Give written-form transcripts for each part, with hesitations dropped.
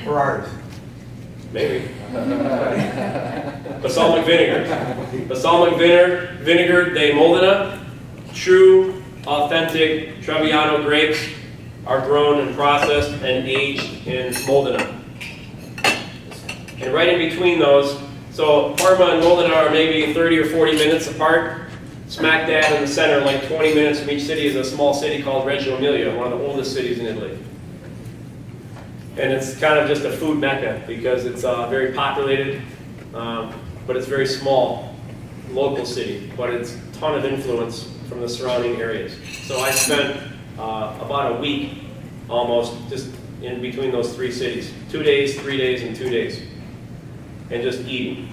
Or ours. Maybe. Balsamic vinegar. Balsamic vinegar de Modena. True, authentic Trebbiano grapes are grown and processed and aged in Modena. And right in between those, so Parma and Modena are maybe 30 or 40 minutes apart. Smack dab in the center, like 20 minutes from each city, is a small city called Reggio Emilia, one of the oldest cities in Italy. And it's kind of just a food mecca because it's very populated, but it's very small, local city, but it's a ton of influence from the surrounding areas. So I spent about a week almost just in between those three cities. 2 days, 3 days, and 2 days. And just eating.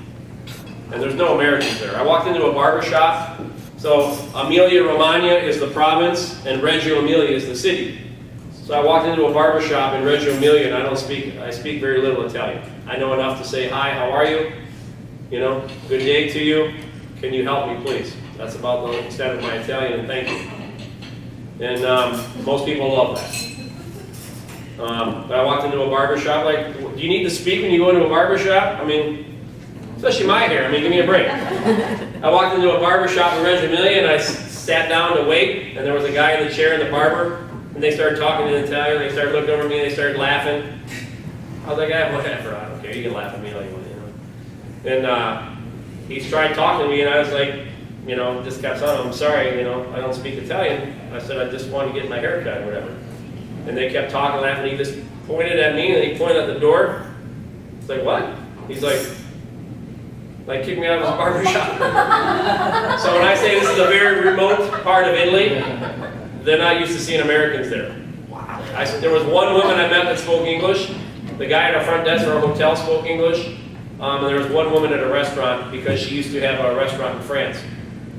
And there's no Americans there. I walked into a barber shop. So Emilia Romagna is the province and Reggio Emilia is the city. So I walked into a barber shop in Reggio Emilia and I speak very little Italian. I know enough to say, hi, how are you? You know, good day to you. Can you help me, please? That's about the extent of my Italian, and thank you. And most people love that. But I walked into a barber shop, like, do you need to speak when you go into a barber shop? I mean, especially my hair, I mean, give me a break. I walked into a barber shop in Reggio Emilia and I sat down to wait, and there was a guy in the chair and the barber, and they started talking in Italian, they started looking over me, and they started laughing. I was like, whatever, I don't care, you can laugh at me all you want, you know. And he tried talking to me, and I was like, you know, just kept saying, I'm sorry, you know, I don't speak Italian. I said, I just want to get my hair cut or whatever. And they kept talking, laughing, he just pointed at me, and he pointed at the door. It's like, what? He's like kick me out of his barber shop. So when I say this is a very remote part of Italy, they're not used to seeing Americans there. I said there was one woman I met that spoke English. The guy at our front desk for our hotel spoke English. And there was one woman at a restaurant because she used to have a restaurant in France.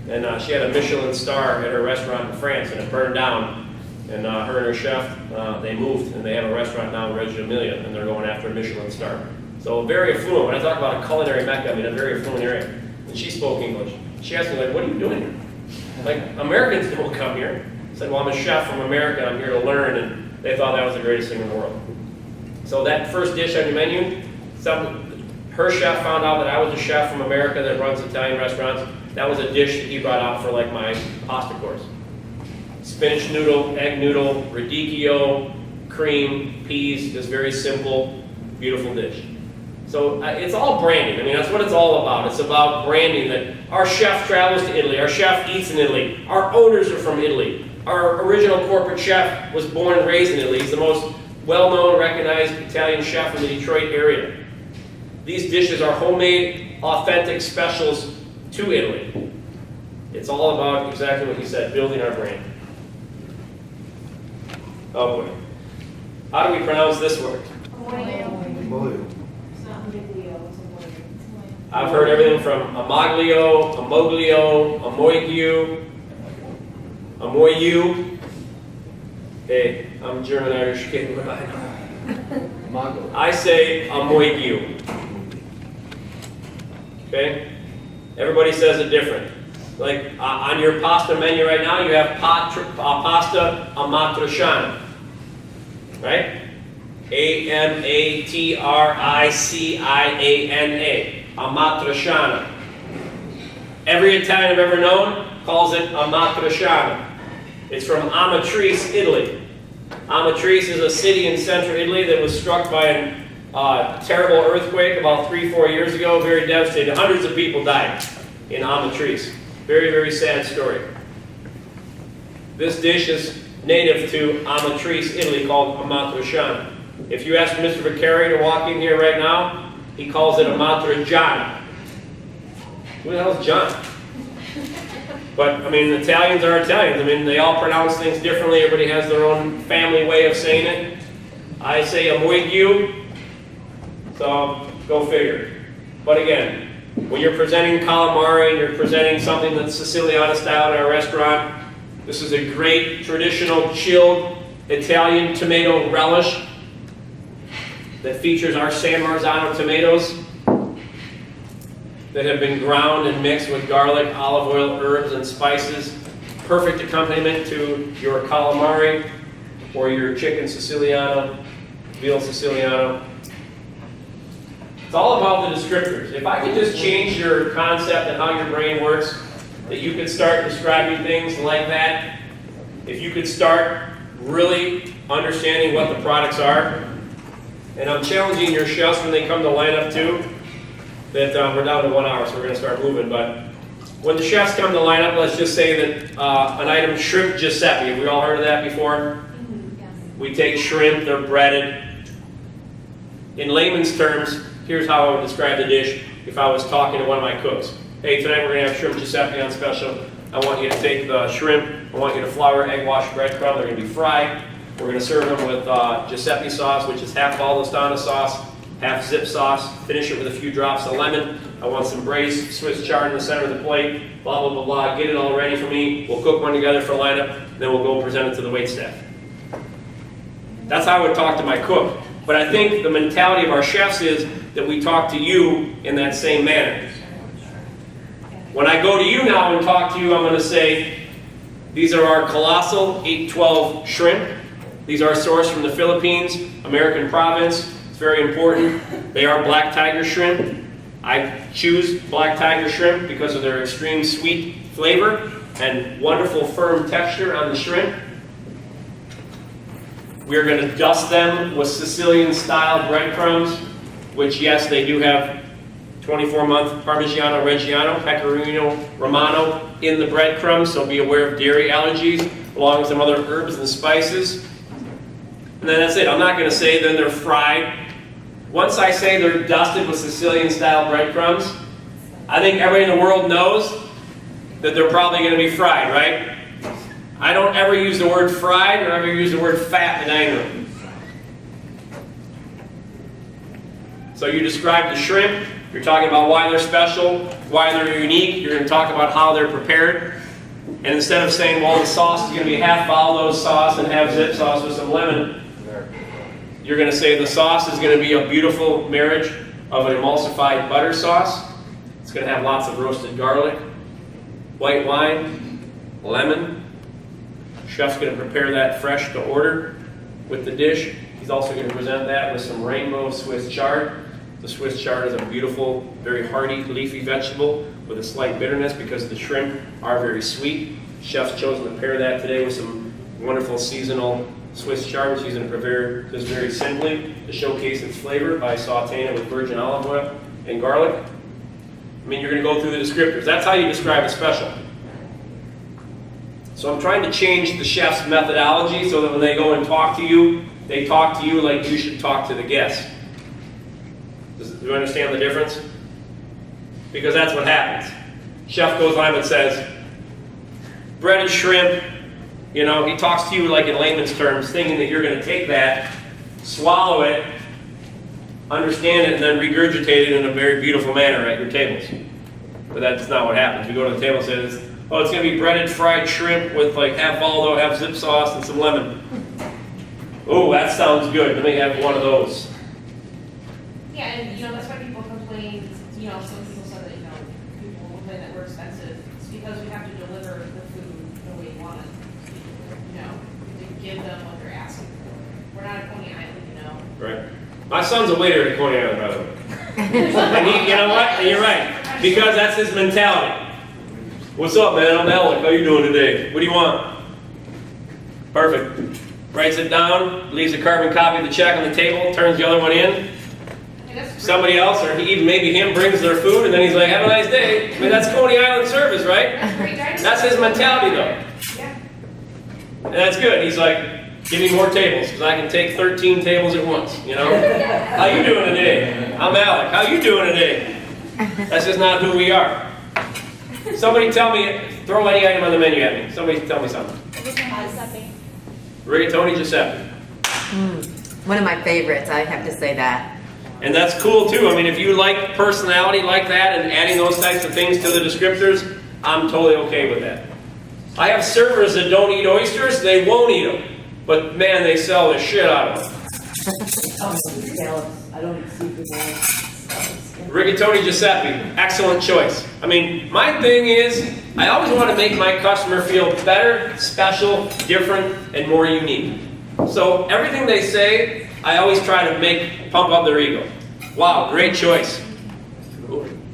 And she had a Michelin star at her restaurant in France, and it burned down. And her and her chef, they moved, and they have a restaurant now in Reggio Emilia, and they're going after a Michelin star. So very affluent. When I talk about a culinary mecca, I mean a very affluent area. And she spoke English. She asked me, like, what are you doing here? Like, Americans don't come here. I said, well, I'm a chef from America. I'm here to learn. And they thought that was the greatest thing in the world. So that first dish on your menu, her chef found out that I was a chef from America that runs Italian restaurants. That was a dish that he brought out for like my pasta course. Spinach noodle, egg noodle, radicchio, cream, peas, just very simple, beautiful dish. So it's all branding. I mean, that's what it's all about. It's about branding that our chef travels to Italy, our chef eats in Italy, our owners are from Italy, our original corporate chef was born and raised in Italy. He's the most well-known, recognized Italian chef in the Detroit area. These dishes are homemade, authentic specials to Italy. It's all about exactly what you said, building our brand. Oh boy. How do we pronounce this word? I've heard everything from amaglio, amoglio, amoigu, amoyu. Hey, I'm German-Irish kid. What do I know? I say amoigu. Okay? Everybody says it different. Like on your pasta menu right now, you have pasta amatriciana. Right? Amatriciana. Amatriciana. Every Italian I've ever known calls it amatriciana. It's from Amatrice, Italy. Amatrice is a city in central Italy that was struck by a terrible earthquake about 3-4 years ago, very devastating. Hundreds of people died in Amatrice. Very, very sad story. This dish is native to Amatrice, Italy, called amatriciana. If you ask Mr. Vicari to walk in here right now, he calls it amatriciana. Who the hell is John? But, I mean, Italians are Italians. I mean, they all pronounce things differently. Everybody has their own family way of saying it. I say amoigu, so go figure. But again, when you're presenting calamari and you're presenting something that's Siciliana style in our restaurant, this is a great traditional chilled Italian tomato relish that features our San Marzano tomatoes that have been ground and mixed with garlic, olive oil, herbs, and spices. Perfect accompaniment to your calamari or your chicken Siciliano, veal Siciliano. It's all about the descriptors. If I could just change your concept and how your brain works, that you could start describing things like that, if you could start really understanding what the products are, and I'm challenging your chefs when they come to line up too, that we're down to 1 hour, so we're going to start moving, but when the chefs come to line up, let's just say that an item, shrimp Giuseppe, have we all heard of that before? Yes. We take shrimp, they're breaded. In layman's terms, here's how I would describe the dish if I was talking to one of my cooks. Hey, tonight we're going to have shrimp Giuseppe on special. I want you to take the shrimp, I want you to flour, egg wash, breadcrumb, they're going to be fried. We're going to serve them with Giuseppe sauce, which is half Valdostana sauce, half zip sauce. Finish it with a few drops of lemon. I want some braised Swiss chard in the center of the plate. Blah, blah, blah, blah. Get it all ready for me. We'll cook one together for lineup. Then we'll go present it to the waitstaff. That's how I would talk to my cook. But I think the mentality of our chefs is that we talk to you in that same manner. When I go to you now and talk to you, I'm going to say, these are our colossal 812 shrimp. These are sourced from the Philippines, American province. It's very important. They are black tiger shrimp. I choose black tiger shrimp because of their extreme sweet flavor and wonderful firm texture on the shrimp. We're going to dust them with Sicilian-style breadcrumbs, which, yes, they do have 24-month Parmigiano Reggiano, Pecorino Romano in the breadcrumbs, so be aware of dairy allergies, along with some other herbs and spices. And then that's it. I'm not going to say then they're fried. Once I say they're dusted with Sicilian-style breadcrumbs, I think everybody in the world knows that they're probably going to be fried, right? I don't ever use the word fried or ever use the word fat in the dining room. So you describe the shrimp. You're talking about why they're special, why they're unique. You're going to talk about how they're prepared. And instead of saying, well, the sauce is going to be half Valdo sauce and half zip sauce with some lemon, you're going to say the sauce is going to be a beautiful marriage of an emulsified butter sauce. It's going to have lots of roasted garlic, white wine, lemon. Chef's going to prepare that fresh to order with the dish. He's also going to present that with some rainbow Swiss chard. The Swiss chard is a beautiful, very hearty, leafy vegetable with a slight bitterness because the shrimp are very sweet. Chef's chosen to pair that today with some wonderful seasonal Swiss chard, which he's going to prepare just very simply to showcase its flavor by sauteing it with virgin olive oil and garlic. I mean, you're going to go through the descriptors. That's how you describe a special. So I'm trying to change the chef's methodology so that when they go and talk to you, they talk to you like you should talk to the guests. Do you understand the difference? Because that's what happens. Chef goes on and says, breaded shrimp, you know, he talks to you like in layman's terms, thinking that you're going to take that, swallow it, understand it, and then regurgitate it in a very beautiful manner at your tables. But that's not what happens. We go to the table and say, oh, it's going to be breaded fried shrimp with like half Valdo, half zip sauce, and some lemon. Oh, that sounds good. Let me have one of those. Yeah, and you know, that's why people complain, you know, some people said that, you know, people complain that we're expensive. It's because we have to deliver the food the way you want it. You know, to give them what they're asking for. We're not at Coney Island, you know. Right. My son's a waiter at Coney Island, by the way. And he, you know what? And you're right. Because that's his mentality. What's up, man? I'm Alec. How you doing today? What do you want? Perfect. Writes it down, leaves a carbon copy of the check on the table, turns the other one in. Somebody else, or even maybe him, brings their food, and then he's like, have a nice day. I mean, that's Coney Island service, right? That's his mentality, though. Yeah. And that's good. He's like, give me more tables, because I can take 13 tables at once, you know? How you doing today? I'm Alec. How you doing today? That's just not who we are. Somebody tell me, throw any item on the menu at me. Somebody tell me something. Rigatoni Giuseppe. One of my favorites, I have to say that. And that's cool too. I mean, if you like personality like that and adding those types of things to the descriptors, I'm totally okay with that. I have servers that don't eat oysters, they won't eat them. But man, they sell the shit out of them. I don't eat seafood. Rigatoni Giuseppe, excellent choice. I mean, my thing is, I always want to make my customer feel better, special, different, and more unique. So everything they say, I always try to pump up their ego. Wow, great choice.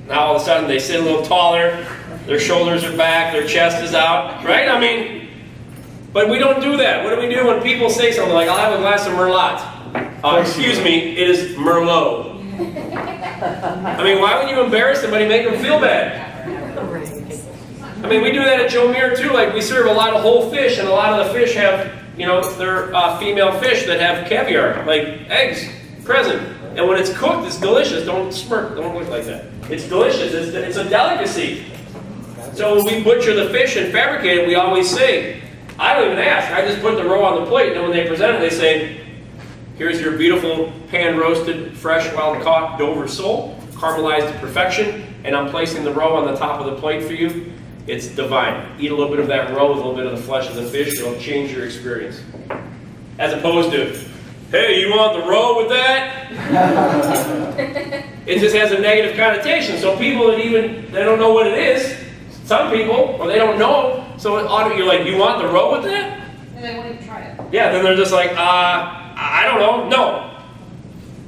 Now all of a sudden they sit a little taller, their shoulders are back, their chest is out, right? I mean, but we don't do that. What do we do when people say something like, I'll have a glass of Merlot? Excuse me, it is Merlot. I mean, why would you embarrass somebody, make them feel bad? I mean, we do that at Joe Muir too. Like, we serve a lot of whole fish, and a lot of the fish have, you know, they're female fish that have caviar, like eggs present. And when it's cooked, it's delicious. Don't smirk, don't look like that. It's delicious, it's a delicacy. So when we butcher the fish and fabricate it, we always say, I don't even ask, I just put the roe on the plate, and then when they present it, they say, here's your beautiful pan-roasted, fresh, wild-caught Dover sole, caramelized to perfection, and I'm placing the roe on the top of the plate for you. It's divine. Eat a little bit of that roe with a little bit of the flesh of the fish, it'll change your experience. As opposed to, hey, you want the roe with that? It just has a negative connotation, so people that they don't know what it is, some people, or they don't know, so you're like, you want the roe with that? And they won't even try it. Yeah, then they're just like, I don't know, no.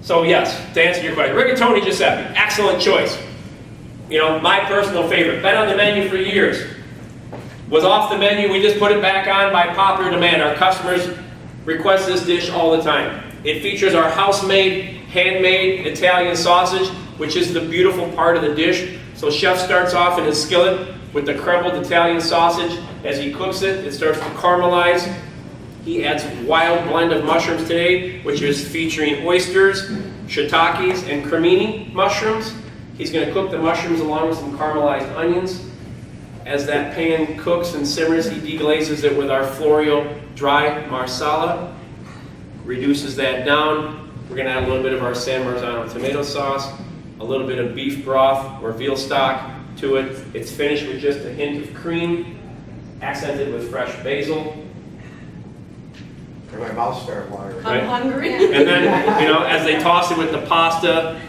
So yes, to answer your question, rigatoni Giuseppe, excellent choice. You know, my personal favorite, been on the menu for years. Was off the menu, we just put it back on by popular demand. Our customers request this dish all the time. It features our house-made, handmade Italian sausage, which is the beautiful part of the dish. So chef starts off in his skillet with the crumbled Italian sausage. As he cooks it, it starts to caramelize. He adds a wild blend of mushrooms today, which is featuring oysters, shiitakes, and cremini mushrooms. He's going to cook the mushrooms along with some caramelized onions. As that pan cooks and simmers, he deglazes it with our Florio dry marsala. Reduces that down. We're going to add a little bit of our San Marzano tomato sauce, a little bit of beef broth or veal stock to it. It's finished with just a hint of cream, accented with fresh basil. My mouth started watering. Right. I'm hungry. And then, you know, as they toss it with the pasta,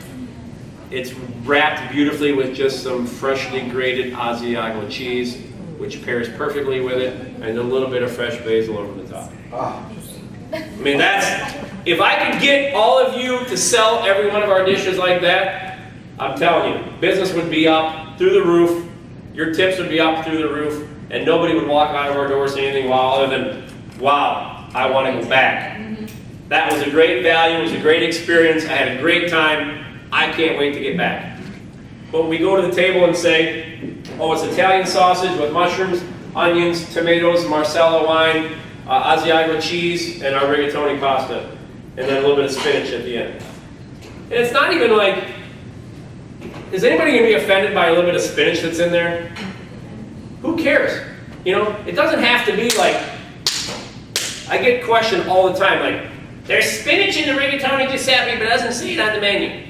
it's wrapped beautifully with just some freshly grated Asiago cheese, which pairs perfectly with it, and a little bit of fresh basil over the top. I mean, if I could get all of you to sell every one of our dishes like that, I'm telling you, business would be up through the roof, your tips would be up through the roof, and nobody would walk out of our door saying anything other than, wow, I want to go back. That was a great value, it was a great experience, I had a great time, I can't wait to get back. But when we go to the table and say, oh, it's Italian sausage with mushrooms, onions, tomatoes, Marsala wine, Asiago cheese, and our rigatoni pasta, and then a little bit of spinach at the end. And it's not even like, is anybody going to be offended by a little bit of spinach that's in there? Who cares? You know, it doesn't have to be like, I get questioned all the time, like, there's spinach in the rigatoni Giuseppe, but it doesn't see it on the menu.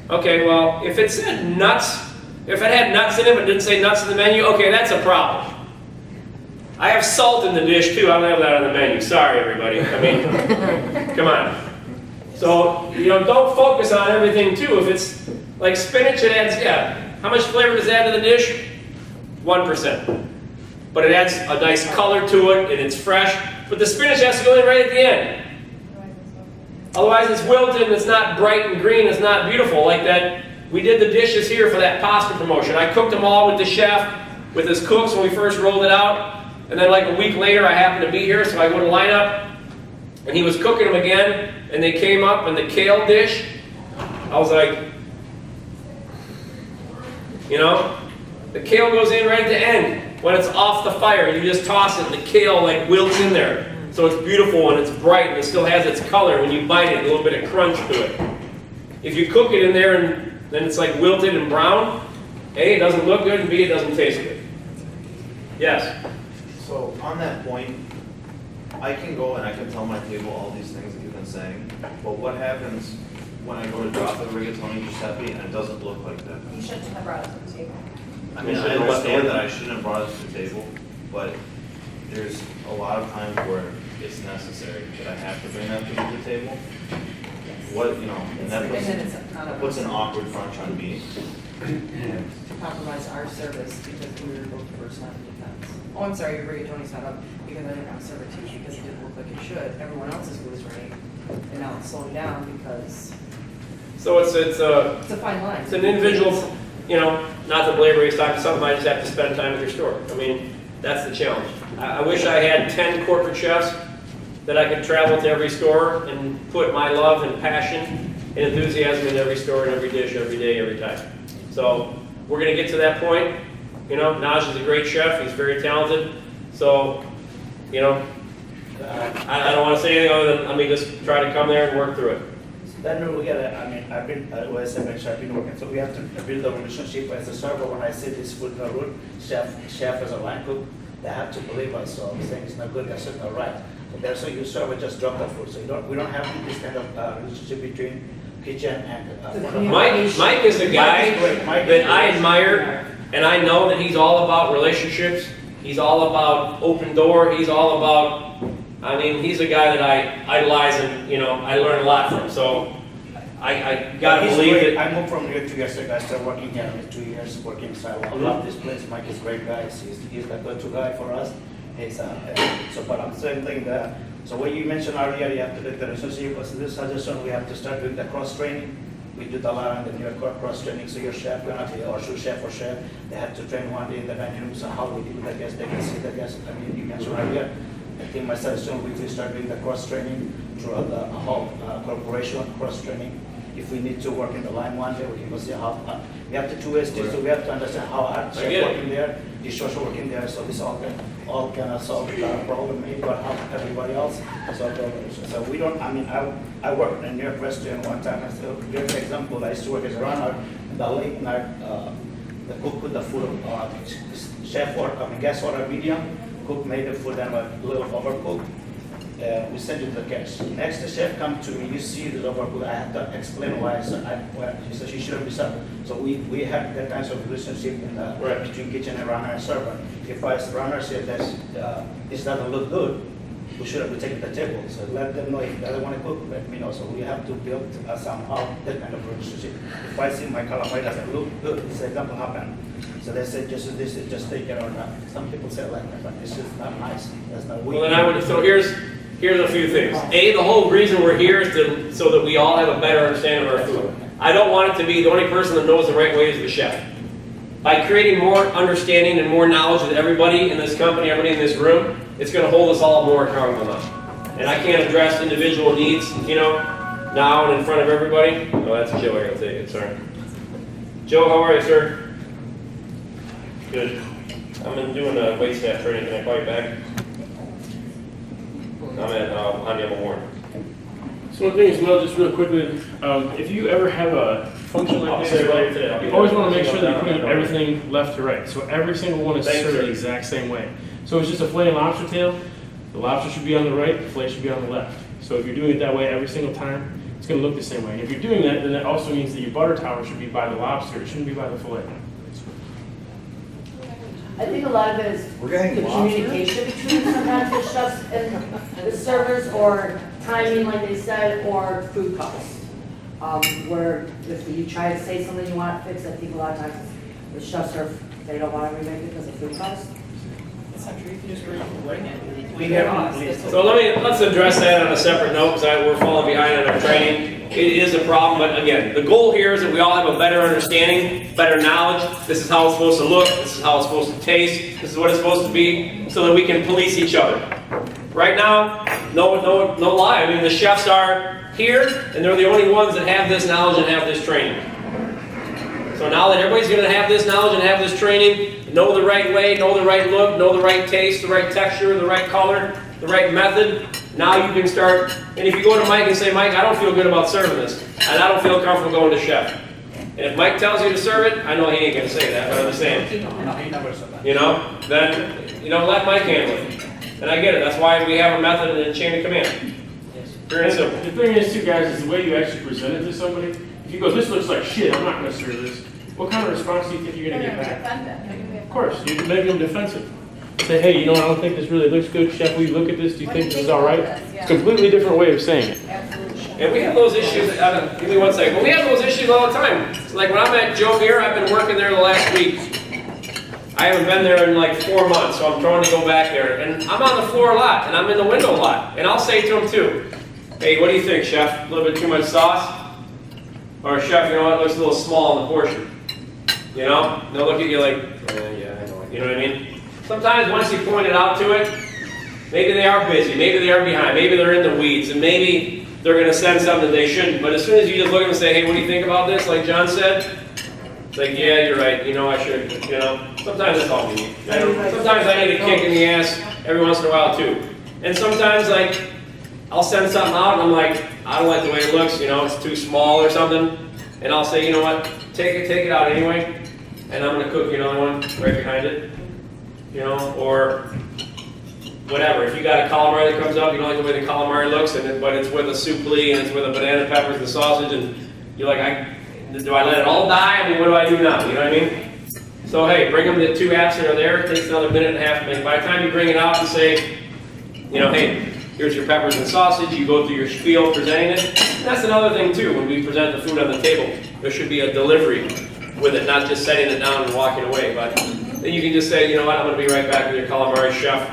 Okay, well, if it said nuts, if it had nuts in it but didn't say nuts in the menu, okay, that's a problem. I have salt in the dish too, I don't have that on the menu. Sorry, everybody. I mean, come on. So, you know, don't focus on everything too. If it's like spinach, it adds, yeah, how much flavor does it add to the dish? 1%. But it adds a nice color to it, and it's fresh. But the spinach has to go in right at the end. Otherwise it's wilted and it's not bright and green, it's not beautiful like that. We did the dishes here for that pasta promotion. I cooked them all with the chef, with his cooks when we first rolled it out. And then like a week later I happened to be here, so I go to line up, and he was cooking them again, and they came up, and the kale dish, I was like, you know, the kale goes in right at the end. When it's off the fire, you just toss it, and the kale like wilts in there. So it's beautiful and it's bright and it still has its color. When you bite it, a little bit of crunch to it. If you cook it in there and then it's like wilted and brown, A, it doesn't look good, and B, it doesn't taste good. Yes? So on that point, I can go and I can tell my table all these things that you've been saying, but what happens when I go to drop the rigatoni Giuseppe and it doesn't look like that? You shouldn't have brought it to the table. I mean, I understand that I shouldn't have brought it to the table, but there's a lot of times where it's necessary that I have to bring that to the table. What, you know, and that puts an awkward crunch on me. To compromise our service because we were both first line of defense. Oh, I'm sorry, your rigatoni's not up because I didn't want to serve it to you because it didn't look like it should. Everyone else's food is ready, and now it's slowing down because So it's It's a fine line. an individual, you know, not to belabor his time, something I just have to spend time at your store. I mean, that's the challenge. I wish I had 10 corporate chefs that I could travel to every store and put my love and passion and enthusiasm in every store and every dish, every day, every time. So we're gonna get to that point. You know, Naj is a great chef, he's very talented. So, you know, I don't wanna say anything other than, just try to come there and work through it. Then we gotta, I've been, as I mentioned, I've been working, so we have to build a relationship as a server. When I say this food in the room, chef as a line cook, they have to believe us, so I'm saying it's not good, that's not right. So there's so you serve just drop the food, so we don't have this kind of relationship between kitchen and. Mike is a guy that I admire, and I know that he's all about relationships. He's all about open door. He's all about, he's a guy that I idolize and, I learn a lot from. So I gotta He's believe great. that. I moved from here 2 years ago. I started working here in 2 years, working, so I love this place. Mike is a great guy. He's the go-to guy for us. But I'm saying that, so what you mentioned earlier, you have to do the relationship. So this suggestion, we have to start doing the cross-training. We do a lot on the new cross-training, so your chef, or sous chef or chef, they have to train one day in the dining room, so how we deal with the guests, they can see the guests. You mentioned earlier, I think my suggestion, we will start doing the cross-training throughout the whole corporation, cross-training. If we need to work in the line one day, we can go see how, we have to two ways, so we have to understand how our chef get it. working there, the social working there, so this all can solve the problem, maybe but help everybody else solve problems. So we don't, I worked in New York restaurant one time, I still give an example, I used to work as a runner, in the late night, the cook put the food, chef order, guest order medium, cook made the food and a little overcooked. We send it to the guest. Next, the chef come to me, you see the overcooked, I have to explain why, he said she shouldn't be served. So we have that kind of relationship in Right. between kitchen and runner and server. If I runner said that this doesn't look good, we shouldn't be taking the table. So let them know if they don't want to cook, let me know. So we have to build somehow that kind of relationship. If I see my calamari doesn't look good, this example happened. So they said, just take it or not. Some people say like that, but this is not nice. That's not. Well, then so here's a few things. The whole reason we're here is so that we all have a better understanding of our food. I don't want it to be the only person that knows the right way is the chef. By creating more understanding and more knowledge with everybody in this company, everybody in this room, it's going to hold us all more accountable now. And I can't address individual needs, now and in front of everybody. Oh, that's Joe. I gotta take it. Sorry. Joe, how are you, sir? Good. I'm doing a wait staff training. Can I call you back? I'm at Anya Warren. So one thing as well, just real quickly, if you ever have a function like this, right, you always want to make sure that you put everything left to right. So every single one is served the exact same way. So it's just a fillet and lobster tail. The lobster should be on the right, the fillet should be on the left. So if you're doing it that way every single time, it's going to look the same way. And if you're doing that, then that also means that your butter tower should be by the lobster. It shouldn't be by the fillet. I think a lot of it is We're the getting lobster. communication between sometimes the chefs and the servers, or timing, like they said, or food costs. Where if you try to say something you want to fix, I think a lot of times the chefs they don't want to remake it because of food costs. It's not true, you can just bring it. We have. So let's address that on a separate note because we're falling behind on our training. It is a problem, but again, the goal here is that we all have a better understanding, better knowledge. This is how it's supposed to look. This is how it's supposed to taste. This is what it's supposed to be, so that we can police each other. Right now, no lie. The chefs are here, and they're the only ones that have this knowledge and have this training. So now that everybody's going to have this knowledge and have this training, know the right way, know the right look, know the right taste, the right texture, the right color, the right method, now you can start. And if you go to Mike and say, Mike, I don't feel good about serving this, and I don't feel comfortable going to chef. And if Mike tells you to serve it, I know he ain't going to say that, but I'm just saying. No, he never said that. Then, let Mike handle it. And I get it. That's why we have a method and a chain of command. Very simple. The thing is, too, guys, is the way you actually present it to somebody. If you go, this looks like shit, I'm not going to serve this. What kind of response do you think you're going to get back? Of course, you can make them defensive. Say, hey, I don't think this really looks good. Chef, will you look at this? Do you think this is all right? It's a completely different way of saying it. And we have those issues, give me one second, but we have those issues all the time. It's like when I'm at Joe here, I've been working there the last week. I haven't been there in like 4 months, so I'm trying to go back there. And I'm on the floor a lot, and I'm in the window a lot. And I'll say to him too, hey, what do you think, chef? A little bit too much sauce? Or chef, you know what, looks a little small in the portion. You know, they'll look at you like, yeah, I know it. You know what I mean? Sometimes once you point it out to it, maybe they are busy, maybe they are behind, maybe they're in the weeds, and maybe they're going to send something they shouldn't. But as soon as you just look at them and say, hey, what do you think about this? Like John said, it's like, yeah, you're right. You know, I should. You know, sometimes that's all we need. Sometimes I need a kick in the ass every once in a while too. And sometimes, like, I'll send something out and I'm like, I don't like the way it looks. You know, it's too small or something. And I'll say, you know what? Take it out anyway. And I'm going to cook you another one right behind it. You know, or whatever. If you got a calamari that comes up, you don't like the way the calamari looks, but it's with a soupli and it's with a banana peppers and sausage, and you're like, do I let it all die? I mean, what do I do now? You know what I mean? So hey, bring them the 2 apps that are there. It takes another minute and a half to make. By the time you bring it out and say, you know, hey, here's your peppers and sausage, you go through your spiel presenting it. And that's another thing too, when we present the food on the table, there should be a delivery with it, not just setting it down and walking away. But then you can just say, you know what, I'm going to be right back with your calamari, chef.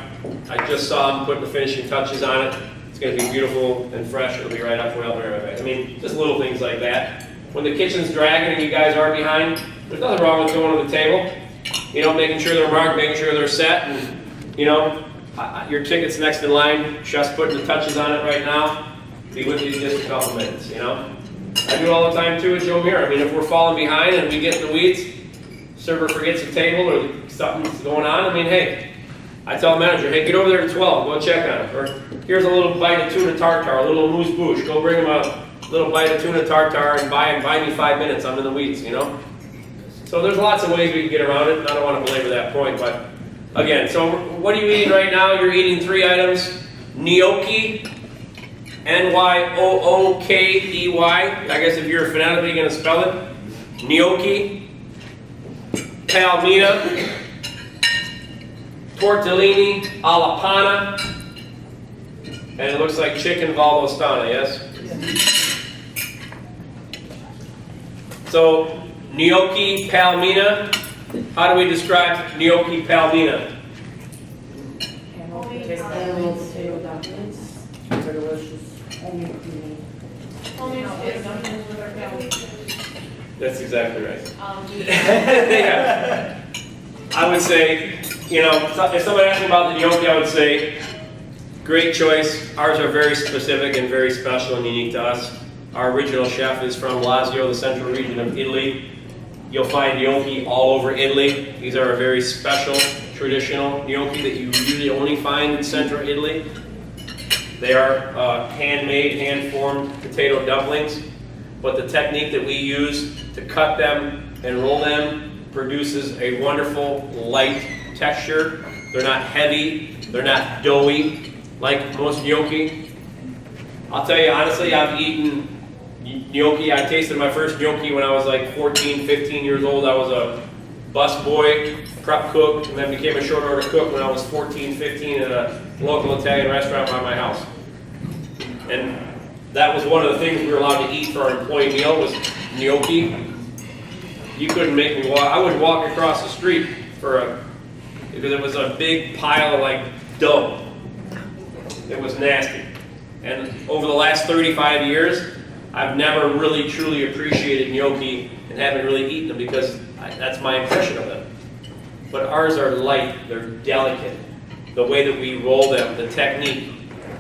I just saw him put the finishing touches on it. It's going to be beautiful and fresh. It'll be right up well there. I mean, just little things like that. When the kitchen's dragging and you guys are behind, there's nothing wrong with going to the table. You know, making sure they're marked, making sure they're set, and you know, your ticket's next in line. Chef's putting the touches on it right now. Be with you in just a couple minutes. You know, I do it all the time too at Joe Mira. I mean, if we're falling behind and we get in the weeds, server forgets a table or something's going on. I mean, hey. I tell the manager, hey, get over there to 12, go check on it. Or here's a little bite of tuna tartare, a little amuse bouche. Go bring him a little bite of tuna tartare and buy me 5 minutes. I'm in the weeds, you know? So there's lots of ways we can get around it. I don't want to belabor that point, but again, so what are you eating right now? You're eating 3 items. Gnocchi, N-Y-O-O-K-E-Y. I guess if you're phonetically going to spell it. Gnocchi, palmina, tortellini alla panna, and it looks like chicken valvostana, yes? So, gnocchi palmina, how do we describe gnocchi palmina? Animal potato dumplings. They're delicious. Homemade creamy. Homemade potato dumplings with our family. That's exactly right. Yeah. I would say, you know, if somebody asked me about the gnocchi, I would say, great choice. Ours are very specific and very special and unique to us. Our original chef is from Lazio, the central region of Italy. You'll find gnocchi all over Italy. These are a very special, traditional gnocchi that you usually only find in central Italy. They are handmade, hand-formed potato dumplings, but the technique that we use to cut them and roll them produces a wonderful light texture. They're not heavy, they're not doughy like most gnocchi. I'll tell you honestly, I've eaten gnocchi. I tasted my first gnocchi when I was like 14, 15 years old. I was a bus boy, prep cook, and then became a short order cook when I was 14, 15 at a local Italian restaurant by my house. And that was one of the things we were allowed to eat for our employee meal was gnocchi. You couldn't make me walk. I would walk across the street because it was a big pile of like dough. It was nasty. And over the last 35 years, I've never really truly appreciated gnocchi and haven't really eaten them because that's my impression of them. But ours are light, they're delicate. The way that we roll them, the technique.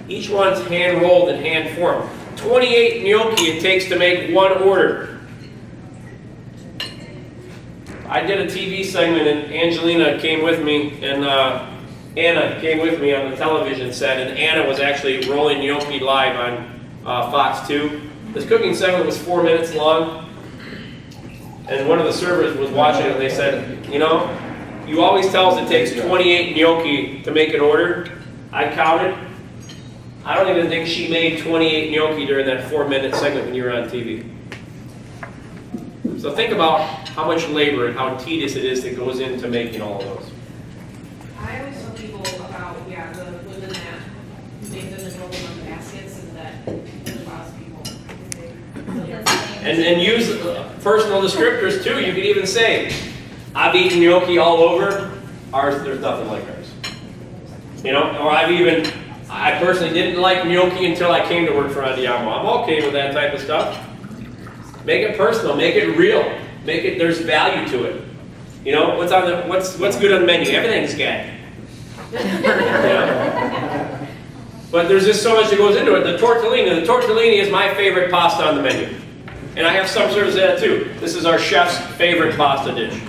Each one's hand rolled and hand formed. 28 gnocchi it takes to make one order. I did a TV segment and Angelina came with me and Anna came with me on the television set and Anna was actually rolling gnocchi live on Fox 2. This cooking segment was 4 minutes long and one of the servers was watching it and they said, you know, you always tell us it takes 28 gnocchi to make an order. I counted. I don't even think she made 28 gnocchi during that 4-minute segment when you were on TV. So think about how much labor and how tedious it is that goes into making all of those. I always tell people about, the women that make them and roll them in baskets and that there's lots of people. And use personal descriptors too. You could even say, I've eaten gnocchi all over. Ours, there's nothing like ours. You know, or I personally didn't like gnocchi until I came to work for Andiamo. I'm okay with that type of stuff. Make it personal, make it real, make it, there's value to it. You know, what's good on the menu? Everything's good. Yeah. But there's just so much that goes into it. The tortellini is my favorite pasta on the menu. And I have some servers that too. This is our chef's favorite pasta dish.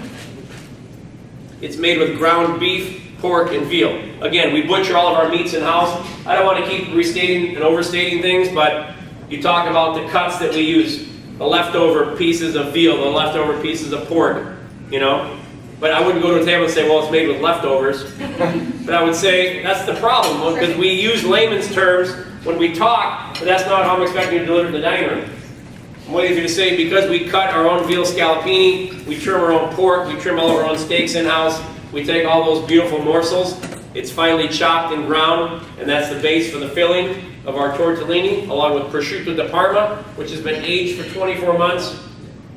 It's made with ground beef, pork, and veal. Again, we butcher all of our meats in-house. I don't want to keep restating and overstating things, but you talk about the cuts that we use, the leftover pieces of veal, the leftover pieces of pork, you know? But I wouldn't go to a table and say, well, it's made with leftovers. But I would say, that's the problem, because we use layman's terms when we talk, but that's not how I'm expecting you to deliver to the dining room. I'm waiting for you to say, because we cut our own veal scallopini, we trim our own pork, we trim all of our own steaks in-house, we take all those beautiful morsels, it's finely chopped and ground, and that's the base for the filling of our tortellini, along with prosciutto di Parma, which has been aged for 24 months,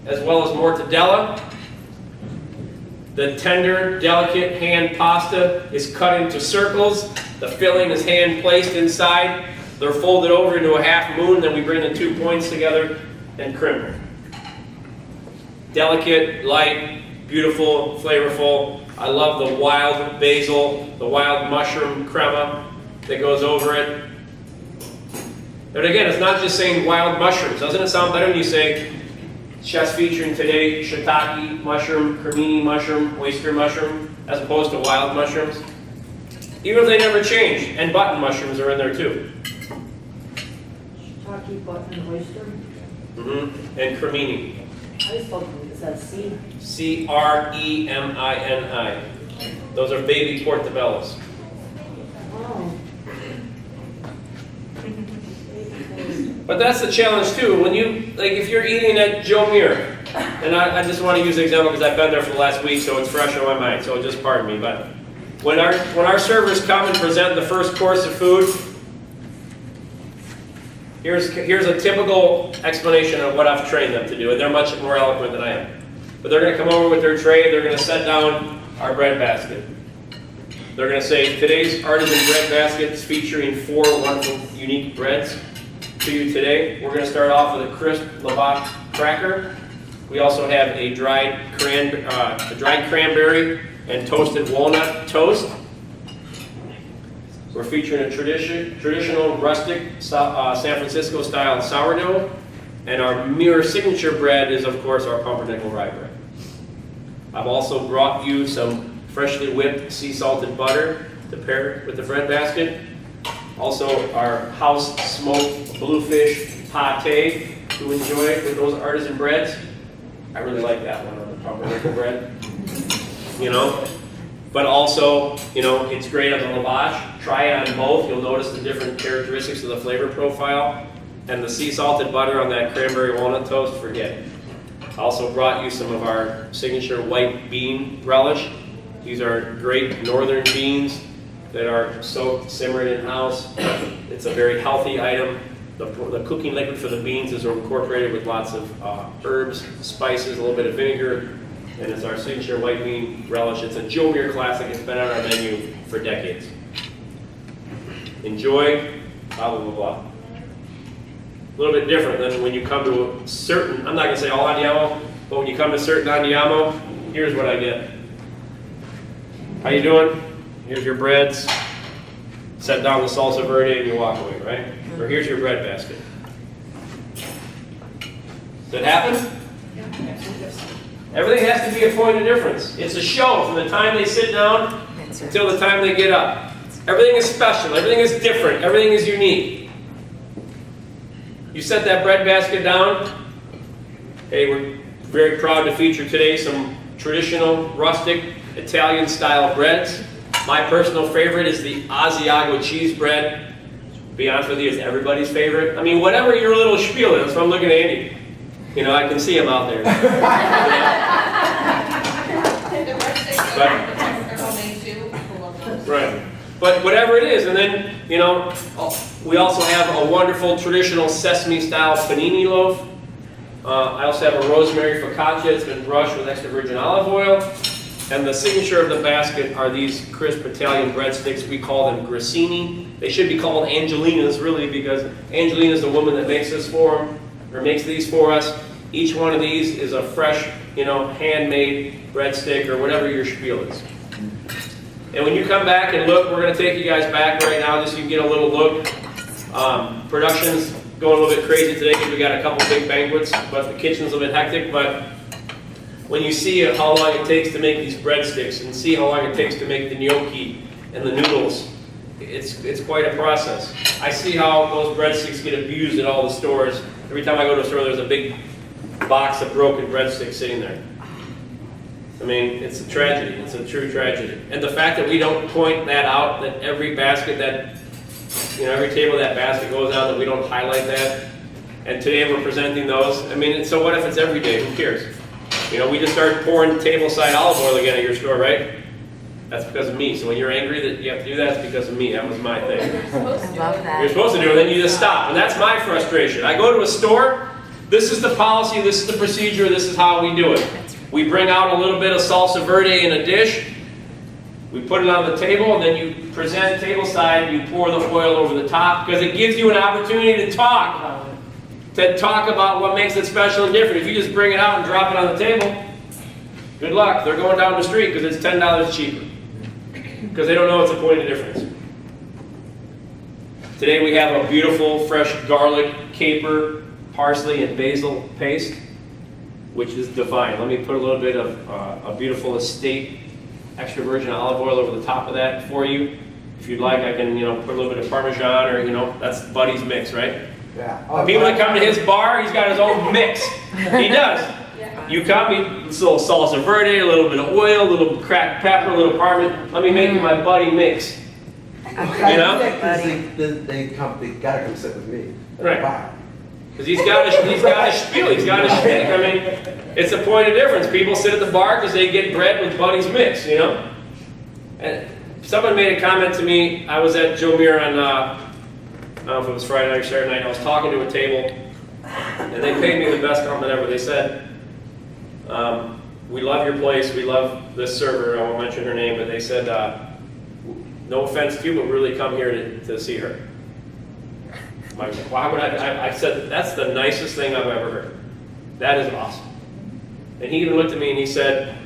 as well as mortadella. The tender, delicate hand pasta is cut into circles. The filling is hand placed inside. They're folded over into a half moon, then we bring the 2 points together and crimp. Delicate, light, beautiful, flavorful. I love the wild basil, the wild mushroom crema that goes over it. But again, it's not just saying wild mushrooms. Doesn't it sound better when you say, chef's featuring today shiitake mushroom, cremini mushroom, oyster mushroom, as opposed to wild mushrooms? Even if they never change, and button mushrooms are in there too. Shiitake, button, oyster. And cremini. How do you spell cremini? Is that C? C-R-E-M-I-N-I. Those are baby portobellos. Oh. But that's the challenge too. When you, like if you're eating at Joe Muir, and I just want to use an example because I've been there for the last week, so it's fresh on my mind, so just pardon me. But when our servers come and present the first course of food, here's a typical explanation of what I've trained them to do, and they're much more eloquent than I am. But they're going to come over with their tray, they're going to set down our bread basket. They're going to say, today's artisan bread basket is featuring 4 wonderful, unique breads to you today. We're going to start off with a crisp lavash cracker. We also have a dried cranberry and toasted walnut toast. We're featuring a traditional rustic San Francisco style sourdough. And our Muir signature bread is, of course, our pumpernickel rye bread. I've also brought you some freshly whipped sea salted butter to pair with the bread basket. Also, our house smoked bluefish pate to enjoy with those artisan breads. I really like that one on the pumpernickel bread. You know, but also, you know, it's great on the lavash. Try it on both. You'll notice the different characteristics of the flavor profile. And the sea salted butter on that cranberry walnut toast, forget it. I also brought you some of our signature white bean relish. These are great northern beans that are soaked, simmered in-house. It's a very healthy item. The cooking liquid for the beans is incorporated with lots of herbs, spices, a little bit of vinegar, and it's our signature white bean relish. It's a Joe Muir classic. It's been on our menu for decades. Enjoy, blah, blah, blah. A little bit different than when you come to a certain, I'm not going to say all Andiamo, but when you come to certain Andiamo, here's what I get. How you doing? Here's your breads. Set down the salsa verde and you walk away, right? Or here's your bread basket. Does that happen? Everything has to be a point of difference. It's a show from the time they sit down until the time they get up. Everything is special. Everything is different. Everything is unique. You set that bread basket down. Hey, we're very proud to feature today some traditional, rustic, Italian-style breads. My personal favorite is the Asiago cheese bread. To be honest with you, it's everybody's favorite. I mean, whatever your little spiel is, so I'm looking at Andy. You know, I can see him out there. Right. But whatever it is, and then, you know, we also have a wonderful traditional sesame-style panini loaf. I also have a rosemary focaccia. It's been brushed with extra virgin olive oil. And the signature of the basket are these crisp Italian breadsticks. We call them grissini. They should be called Angelina's, really, because Angelina is the woman that makes this for them, or makes these for us. Each one of these is a fresh, you know, handmade breadstick or whatever your spiel is. And when you come back and look, we're going to take you guys back right now just so you can get a little look. Production's going a little bit crazy today because we got a couple big banquets, but the kitchen's a bit hectic. But when you see how long it takes to make these breadsticks and see how long it takes to make the gnocchi and the noodles, it's quite a process. I see how those breadsticks get abused at all the stores. Every time I go to a store, there's a big box of broken breadsticks sitting there. I mean, it's a tragedy. It's a true tragedy. And the fact that we don't point that out, that every basket that, you know, every table that basket goes on, that we don't highlight that. And today we're presenting those. I mean, so what if it's every day? Who cares? You know, we just started pouring table-side olive oil again at your store, right? That's because of me. So when you're angry that you have to do that, it's because of me. That was my thing. I love that. You're supposed to do it, then you just stop. And that's my frustration. I go to a store, this is the policy, this is the procedure, this is how we do it. We bring out a little bit of salsa verde in a dish, we put it on the table, and then you present table side, you pour the oil over the top, because it gives you an opportunity to talk about what makes it special and different. If you just bring it out and drop it on the table, good luck. They're going down the street because it's $10 cheaper. Because they don't know it's a point of difference. Today we have a beautiful fresh garlic, caper, parsley, and basil paste, which is divine. Let me put a little bit of a beautiful estate extra virgin olive oil over the top of that for you. If you'd like, I can, you know, put a little bit of Parmesan, or, you know, that's Buddy's mix, right? Yeah. People that come to his bar, he's got his own mix. He does. You come, it's a little salsa verde, a little bit of oil, a little cracked pepper, a little parmesan. Let me make you my Buddy mix. You know? They gotta come sit with me. Right. Wow. Because he's got a spiel, he's got a shtick. I mean, it's a point of difference. People sit at the bar because they get bread with Buddy's mix, you know? And someone made a comment to me. I was at Joe Muir on, I don't know if it was Friday night or Saturday night. I was talking to a table, and they paid me the best compliment ever. They said, we love your place, we love this server, I won't mention her name, but they said, no offense to you, but really come here to see her. Why would I said, that's the nicest thing I've ever heard. That is awesome. And he even looked at me and he said,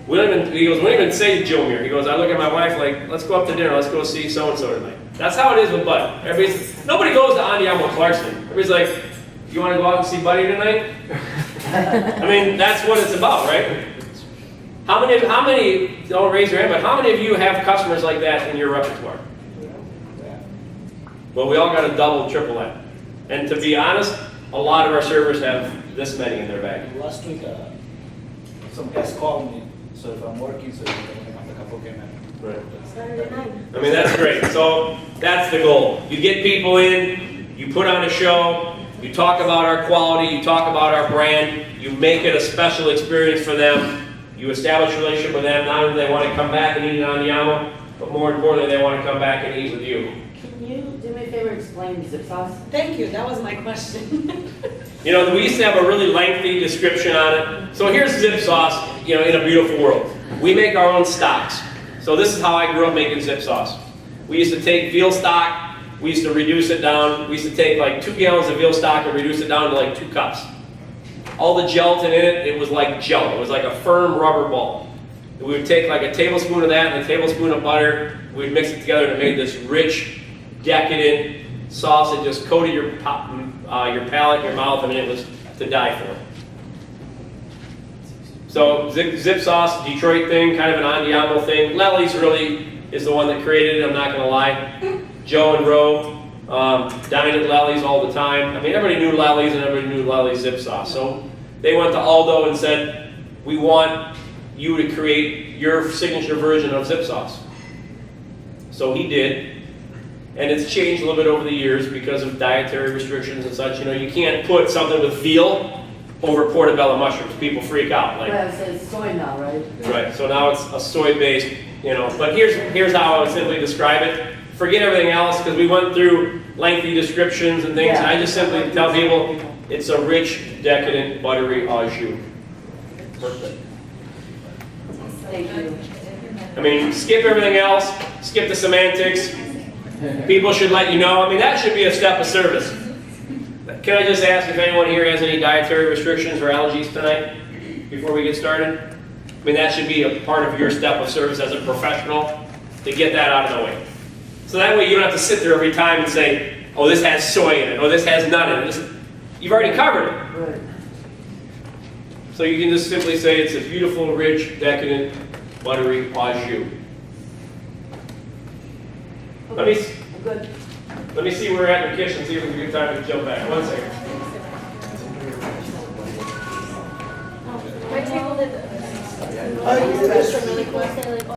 we don't even say Joe Muir. He goes, I look at my wife like, let's go up to dinner, let's go see so-and-so tonight. That's how it is with Bud. Nobody goes to Andiamo Clarkson. Everybody's like, you want to go out and see Buddy tonight? I mean, that's what it's about, right? How many, don't raise your hand, but how many of you have customers like that in your repertoire? Well, we all got to double, triple that. And to be honest, a lot of our servers have this many in their bag. Last week, some guys called me, so if I'm working, so a couple came in. Right. Saturday night. I mean, that's great. So that's the goal. You get people in, you put on a show, you talk about our quality, you talk about our brand, you make it a special experience for them, you establish a relationship with them. Not only do they want to come back and eat at Andiamo, but more importantly, they want to come back and eat with you. Can you do me a favor and explain zip sauce? Thank you, that was my question. You know, we used to have a really lengthy description on it. So here's Zip Sauce, you know, in a beautiful world. We make our own stocks. So this is how I grew up making Zip Sauce. We used to take veal stock, we used to reduce it down. We used to take like 2 gallons of veal stock and reduce it down to like 2 cups. All the gelatin in it, it was like gel. It was like a firm rubber ball. We would take like a tablespoon of that and a tablespoon of butter. We'd mix it together and it made this rich, decadent sauce that just coated your palate, your mouth. I mean, it was to die for. So Zip Sauce, Detroit thing, kind of an Andiamo thing. Lely's really is the one that created it, I'm not going to lie. Joe and Ro dined at Lely's all the time. I mean, everybody knew Lely's and everybody knew Lely's Zip Sauce. So they went to Aldo and said, we want you to create your signature version of Zip Sauce. So he did. And it's changed a little bit over the years because of dietary restrictions and such. You know, you can't put something with veal over portobello mushrooms. People freak out. Like, Well, it says soy now, right? right. So now it's a soy-based, you know. But here's how I would simply describe it. Forget everything else because we went through lengthy descriptions and things. Yeah. And I just simply tell people it's a rich, decadent, buttery au jus. Perfect. Thank you. I mean, skip everything else. Skip the semantics. People should let you know. I mean, that should be a step of service. can I just ask if anyone here has any dietary restrictions or allergies tonight, before we get started? I mean, that should be a part of your step of service as a professional, to get that out of the way. So that way you don't have to sit there every time and say, oh, this has soy in it, oh, this has nut in it. You've already covered it. Right. So you can just simply say it's a beautiful, rich, decadent, buttery au jus. Let me Good. see where we're at in the kitchen, see if it's a good time to jump back. 1 second. My table did. Oh, you did? Really cool. Say like,